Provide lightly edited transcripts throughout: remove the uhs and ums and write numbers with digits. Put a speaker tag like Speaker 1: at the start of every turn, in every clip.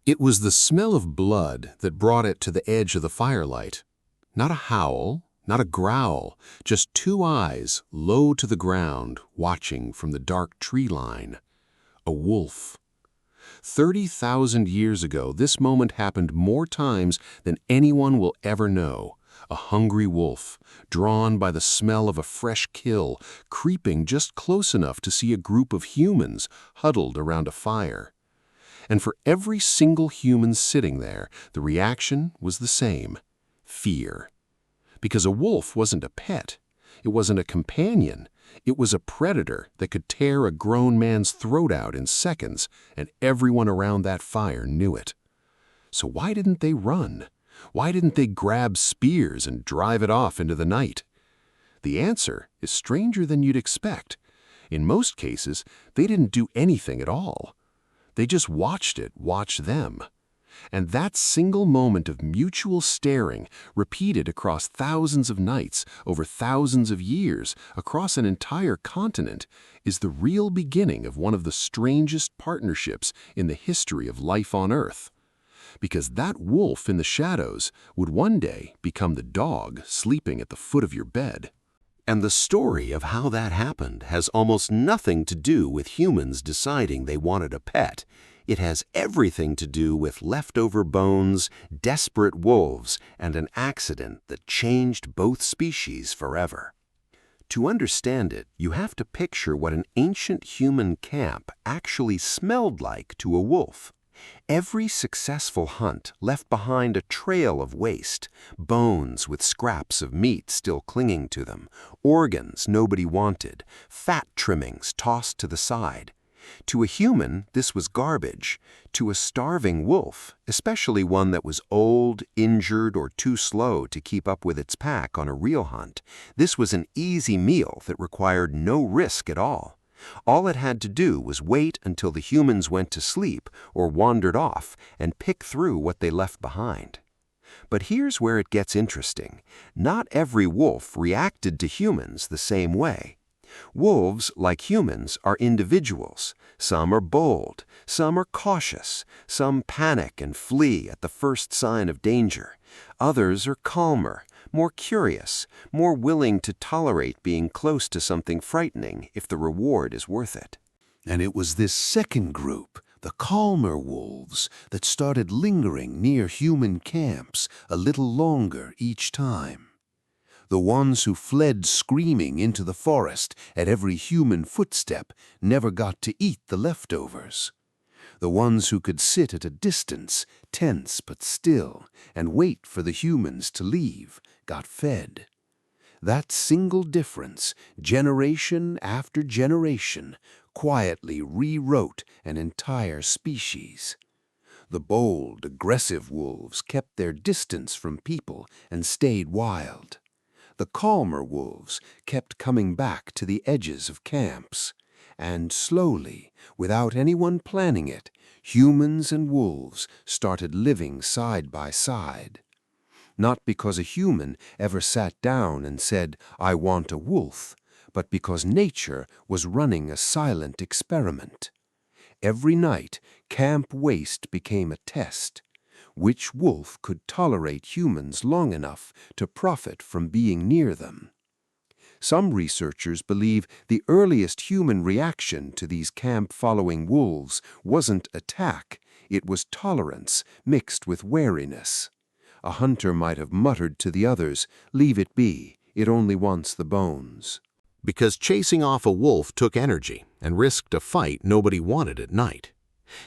Speaker 1: It was the smell of blood that brought it to the edge of the firelight. Not a howl, not a growl, just two eyes low to the ground, watching from the dark tree line. A wolf. 30,000 years ago, this moment happened more times than anyone will ever know. A hungry wolf, drawn by the smell of a fresh kill, creeping just close enough to see a group of humans huddled around a fire. And for every single human sitting there, the reaction was the same: fear. Because a wolf wasn't a pet. It wasn't a companion. It was a predator that could tear a grown man's throat out in seconds, and everyone around that fire knew it. So why didn't they run? Why didn't they grab spears and drive it off into the night? The answer is stranger than you'd expect. In most cases, they didn't do anything at all. They just watched it watch them. And that single moment of mutual staring, repeated across thousands of nights, over thousands of years, across an entire continent, is the real beginning of one of the strangest partnerships in the history of life on Earth. Because that wolf in the shadows would one day become the dog sleeping at the foot of your bed. And the story of how that happened has almost nothing to do with humans deciding they wanted a pet. It has everything to do with leftover bones, desperate wolves, and an accident that changed both species forever. To understand it, you have to picture what an ancient human camp actually smelled like to a wolf. Every successful hunt left behind a trail of waste, bones with scraps of meat still clinging to them, organs nobody wanted, fat trimmings tossed to the side. To a human, this was garbage. To a starving wolf, especially one that was old, injured, or too slow to keep up with its pack on a real hunt, this was an easy meal that required no risk at all. All it had to do was wait until the humans went to sleep or wandered off and pick through what they left behind. But here's where it gets interesting. Not every wolf reacted to humans the same way. Wolves, like humans, are individuals. Some are bold, some are cautious, some panic and flee at the first sign of danger. Others are calmer, more curious, more willing to tolerate being close to something frightening if the reward is worth it.
Speaker 2: And it was this second group, the calmer wolves, that started lingering near human camps a little longer each time. The ones who fled screaming into the forest at every human footstep never got to eat the leftovers. The ones who could sit at a distance, tense but still, and wait for the humans to leave, got fed. That single difference, generation after generation, quietly rewrote an entire species. The bold, aggressive wolves kept their distance from people and stayed wild. The calmer wolves kept coming back to the edges of camps. And slowly, without anyone planning it, humans and wolves started living side by side. Not because a human ever sat down and said, "I want a wolf," but because nature was running a silent experiment. Every night, camp waste became a test. Which wolf could tolerate humans long enough to profit from being near them? Some researchers believe the earliest human reaction to these camp-following wolves wasn't attack, it was tolerance mixed with wariness. A hunter might have muttered to the others, "Leave it be, it only wants the bones."
Speaker 1: Because chasing off a wolf took energy and risked a fight nobody wanted at night.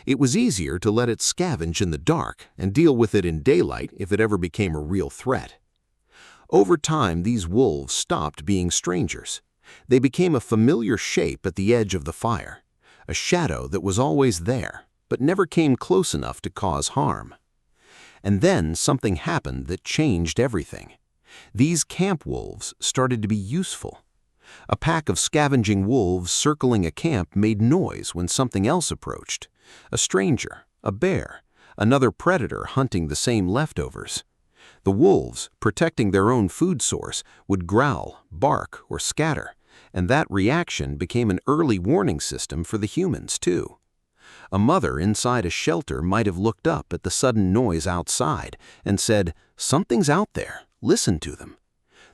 Speaker 1: It was easier to let it scavenge in the dark and deal with it in daylight if it ever became a real threat. Over time, these wolves stopped being strangers. They became a familiar shape at the edge of the fire, a shadow that was always there, but never came close enough to cause harm. And then something happened that changed everything. These camp wolves started to be useful. A pack of scavenging wolves circling a camp made noise when something else approached. A stranger, a bear, another predator hunting the same leftovers. The wolves, protecting their own food source, would growl, bark, or scatter, and that reaction became an early warning system for the humans, too.
Speaker 3: A mother inside a shelter might have looked up at the sudden noise outside and said, "Something's out there, listen to them."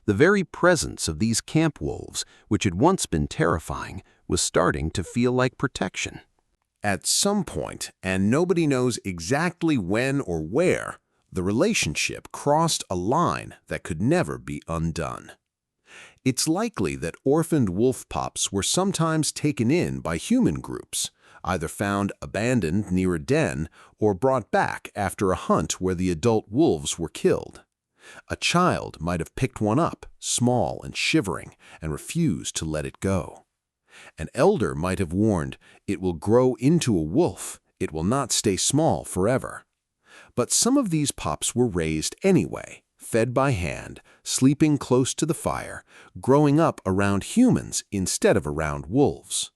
Speaker 3: The very presence of these camp wolves, which had once been terrifying, was starting to feel like protection.
Speaker 2: At some point, and nobody knows exactly when or where, the relationship crossed a line that could never be undone. It's likely that orphaned wolf pups were sometimes taken in by human groups, either found abandoned near a den or brought back after a hunt where the adult wolves were killed. A child might have picked one up, small and shivering, and refused to let it go. An elder might have warned, "It will grow into a wolf. It will not stay small forever." But some of these pups were raised anyway, fed by hand, sleeping close to the fire, growing up around humans instead of around wolves.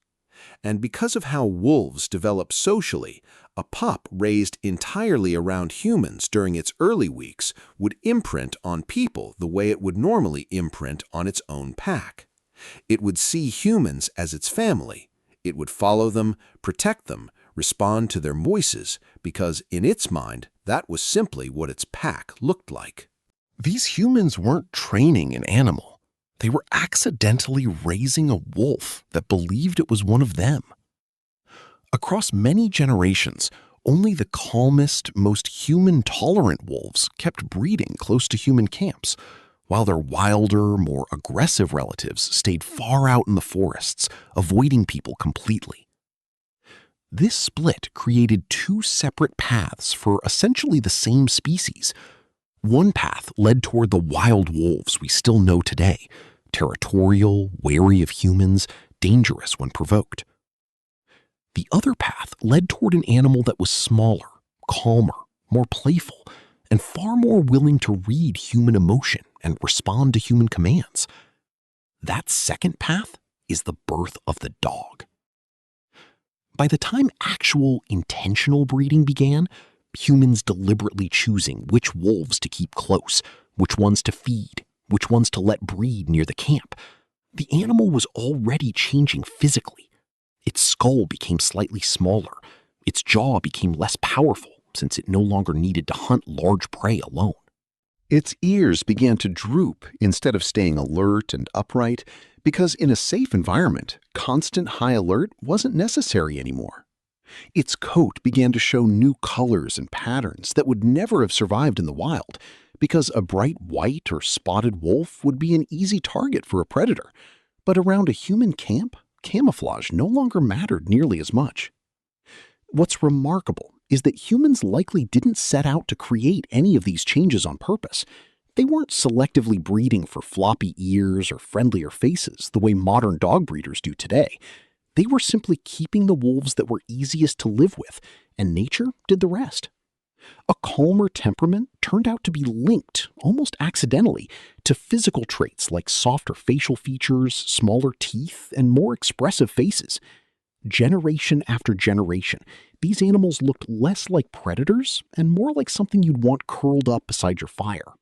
Speaker 2: And because of how wolves develop socially, a pup raised entirely around humans during its early weeks would imprint on people the way it would normally imprint on its own pack. It would see humans as its family. It would follow them, protect them, respond to their voices, because in its mind, that was simply what its pack looked like.
Speaker 4: These humans weren't training an animal. They were accidentally raising a wolf that believed it was one of them. Across many generations, only the calmest, most human-tolerant wolves kept breeding close to human camps, while their wilder, more aggressive relatives stayed far out in the forests, avoiding people completely. This split created two separate paths for essentially the same species. One path led toward the wild wolves we still know today, territorial, wary of humans, dangerous when provoked. The other path led toward an animal that was smaller, calmer, more playful, and far more willing to read human emotion and respond to human commands. That second path is the birth of the dog. By the time actual intentional breeding began, humans deliberately choosing which wolves to keep close, which ones to feed, which ones to let breed near the camp, the animal was already changing physically. Its skull became slightly smaller. Its jaw became less powerful since it no longer needed to hunt large prey alone.
Speaker 5: Its ears began to droop instead of staying alert and upright because in a safe environment, constant high alert wasn't necessary anymore. Its coat began to show new colors and patterns that would never have survived in the wild because a bright white or spotted wolf would be an easy target for a predator. But around a human camp, camouflage no longer mattered nearly as much. What's remarkable is that humans likely didn't set out to create any of these changes on purpose. They weren't selectively breeding for floppy ears or friendlier faces the way modern dog breeders do today. They were simply keeping the wolves that were easiest to live with, and nature did the rest. A calmer temperament turned out to be linked, almost accidentally, to physical traits like softer facial features, smaller teeth, and more expressive faces. Generation after generation, these animals looked less like predators and more like something you'd want curled up beside your fire,